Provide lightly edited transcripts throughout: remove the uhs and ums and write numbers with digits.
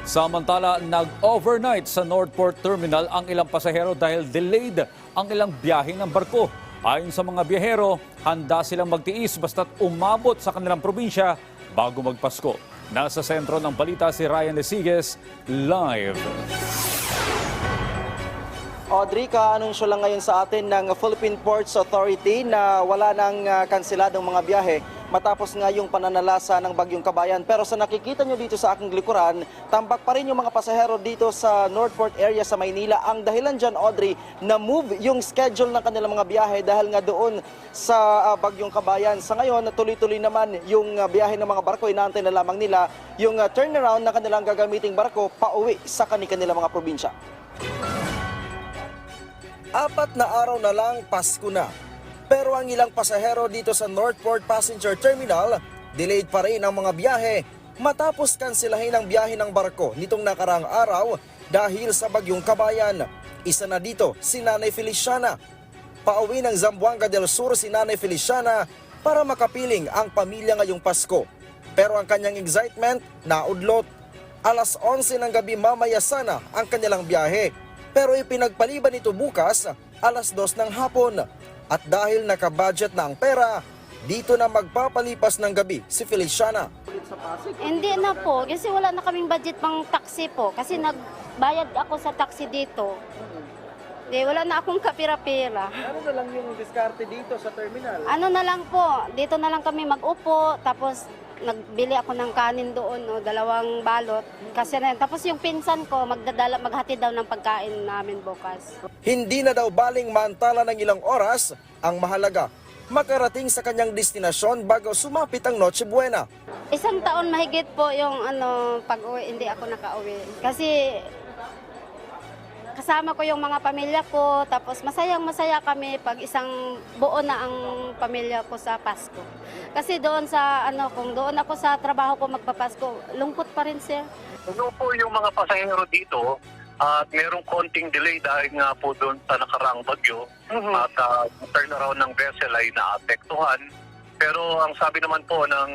Samantala, nag-overnight sa Northport Terminal ang ilang pasahero dahil delayed ang ilang biyahe ng barko. Ayon sa mga biyahero, handa silang magtiis basta't umabot sa kanilang probinsya bago magpasko. Nasa sentro ng balita si Ryan Lesiges, live. Audrey, ka-anunsyo lang ngayon sa atin ng Philippine Ports Authority na wala nang kanseladong mga biyahe matapos nga yung pananalasa ng Bagyong Kabayan. Pero sa nakikita nyo dito sa aking likuran, tambak pa rin yung mga pasahero dito sa Northport area sa Maynila. Ang dahilan dyan, Audrey, na move yung schedule ng kanilang mga biyahe dahil nga doon sa Bagyong Kabayan. Sa ngayon, tuloy-tuloy naman yung biyahe ng mga barko. Inaantay na lamang nila yung turnaround na kanilang gagamiting barko pauwi sa kanilang mga probinsya. 4 na araw na lang, Pasko na. Pero ang ilang pasahero dito sa Northport Passenger Terminal, delayed pa rin ang mga biyahe matapos kanselahin ang biyahe ng barko nitong nakaraang araw dahil sa Bagyong Kabayan. Isa na dito si Nanay Feliciana. Pauwi ng Zamboanga del Sur si Nanay Feliciana para makapiling ang pamilya ngayong Pasko. Pero ang kanyang excitement naudlot. Alas 11 ng gabi mamaya sana ang kanilang biyahe. Pero ipinagpaliban ito bukas, alas 2 ng hapon. At dahil nakabudget na ang pera, dito na magpapalipas ng gabi si Feliciana. Hindi na po, kasi wala na kaming budget pang taxi po. Kasi nagbayad ako sa taxi dito. Wala na akong kapira-pira. Ano na lang yung diskarte dito sa terminal? Ano na lang po, dito na lang kami mag-upo, tapos nagbili ako ng kanin doon, 2 balot. Kasi tapos yung pinsan ko, maghatid daw ng pagkain namin bukas. Hindi na daw baling mantala ng ilang oras, ang mahalaga, makarating sa kanyang destinasyon bago sumapit ang Noche Buena. 1 taon mahigit po yung pag-uwi, hindi ako nakauwi. Kasi kasama ko yung mga pamilya ko, tapos masayang-masaya kami pag isang buo na ang pamilya ko sa Pasko. Kasi doon sa kung doon ako sa trabaho ko magpapasko, lungkot pa rin siya. Ano po yung mga pasahero dito at merong konting delay dahil nga po doon sa nakaraang bagyo at turnaround ng vessel ay naapektuhan. Pero ang sabi naman po ng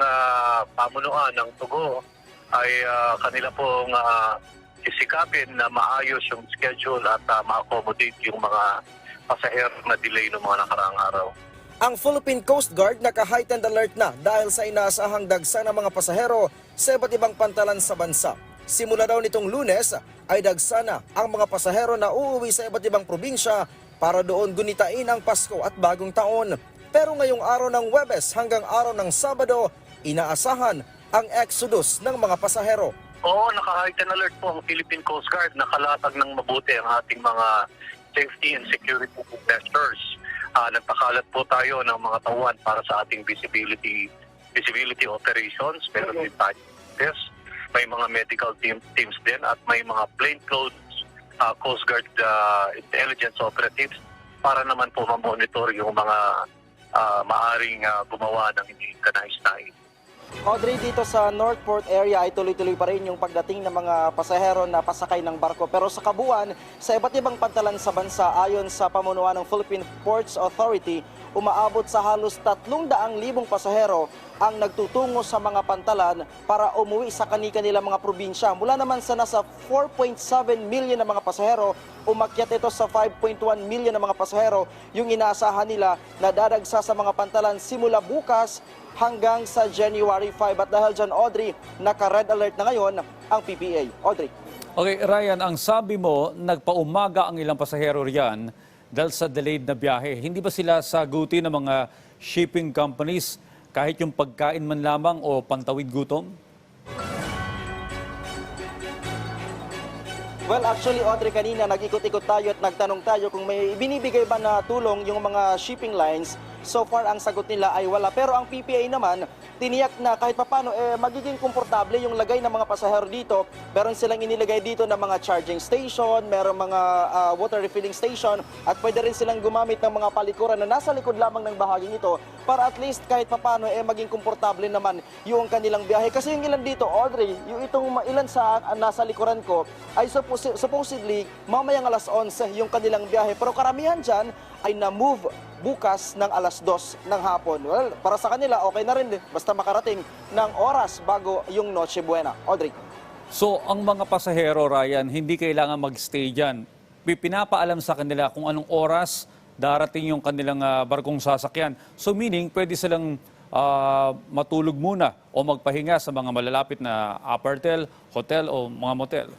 pamunuan ng Tugo ay kanila pong isikapin na maayos yung schedule at ma-accommodate yung mga pasahero na delay ng mga nakaraang araw. Ang Philippine Coast Guard naka-heightened alert na dahil sa inaasahang dagsa ng mga pasahero sa iba't ibang pantalan sa bansa. Simula daw nitong Lunes ay dagsa na ang mga pasahero na uuwi sa iba't ibang probinsya para doon gunitain ang Pasko at Bagong Taon. Pero ngayong araw ng Huwebes hanggang araw ng Sabado, inaasahan ang exodus ng mga pasahero. Oo, naka-heightened alert po ang Philippine Coast Guard. Nakalatag ng mabuti ang ating mga safety and security measures. Nagpakalat po tayo ng mga tauhan para sa ating visibility operations. Meron din tayo test. May mga medical teams din at may mga plainclothes Coast Guard intelligence operatives para naman po ma-monitor yung mga maaring gumawa ng hindi kanais-nais. Audrey, dito sa Northport area ay tuloy-tuloy pa rin yung pagdating ng mga pasahero na pasakay ng barko. Pero sa kabuuan, sa iba't ibang pantalan sa bansa, ayon sa pamunuan ng Philippine Ports Authority, umaabot sa halos 300,000 pasahero ang nagtutungo sa mga pantalan para umuwi sa kanilang mga probinsya. Mula naman sa nasa 4.7 million na mga pasahero, umakyat ito sa 5.1 million na mga pasahero yung inaasahan nila na dadagsa sa mga pantalan simula bukas hanggang sa January 5. At dahil dyan, Audrey, naka-red alert na ngayon ang PPA. Audrey. Okay, Ryan, ang sabi mo, nagpaumaga ang ilang pasahero riyan dahil sa delayed na biyahe. Hindi ba sila sagutin ng mga shipping companies kahit yung pagkain man lamang o pantawid gutom? Well, actually, Audrey, kanina nag-ikot-ikot tayo at nagtanong tayo kung may binibigay ba na tulong yung mga shipping lines. So far, ang sagot nila ay wala. Pero ang PPA naman, tiniyak na kahit papano, magiging komportable yung lagay ng mga pasahero dito. Meron silang inilagay dito na mga charging station, meron mga water refilling station, at pwede rin silang gumamit ng mga palikuran na nasa likod lamang ng bahaging ito para at least kahit papano, maging komportable naman yung kanilang biyahe. Kasi yung ilan dito, Audrey, yung itong ilan sa nasa likuran ko, ay supposedly mamayang alas 11 yung kanilang biyahe. Pero karamihan dyan ay na-move bukas ng alas 2 ng hapon. Well, para sa kanila, okay na rin din. Basta makarating ng oras bago yung Noche Buena. Audrey. So ang mga pasahero, Ryan, hindi kailangan mag-stay dyan. Pinapaalam sa kanila kung anong oras darating yung kanilang barkong sasakyan. So meaning, pwede silang matulog muna o magpahinga sa mga malalapit na apartel, hotel o mga motel.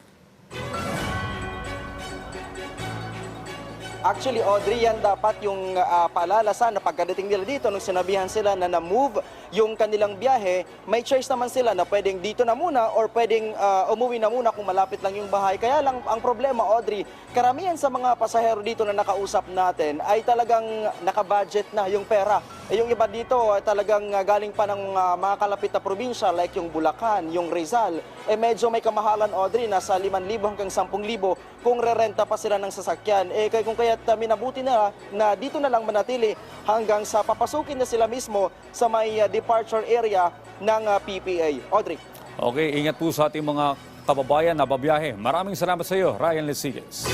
Actually, Audrey, yan dapat yung paalala sana pagkadating nila dito nung sinabihan sila na na-move yung kanilang biyahe, may choice naman sila na pwedeng dito na muna or pwedeng umuwi na muna kung malapit lang yung bahay. Kaya lang ang problema, Audrey, karamihan sa mga pasahero dito na nakausap natin ay talagang nakabudget na yung pera. Yung iba dito ay talagang galing pa ng mga kalapit na probinsya like yung Bulacan, yung Rizal. Medyo may kamahalan, Audrey, nasa 5,000 hanggang 10,000 kung rerenta pa sila ng sasakyan. Kung kaya't minabuti na dito na lang manatili hanggang sa papasukin na sila mismo sa may departure area ng PPA. Audrey. Okay, ingat po sa ating mga kababayan na babiyahe. Maraming salamat sa iyo, Ryan Lesigas.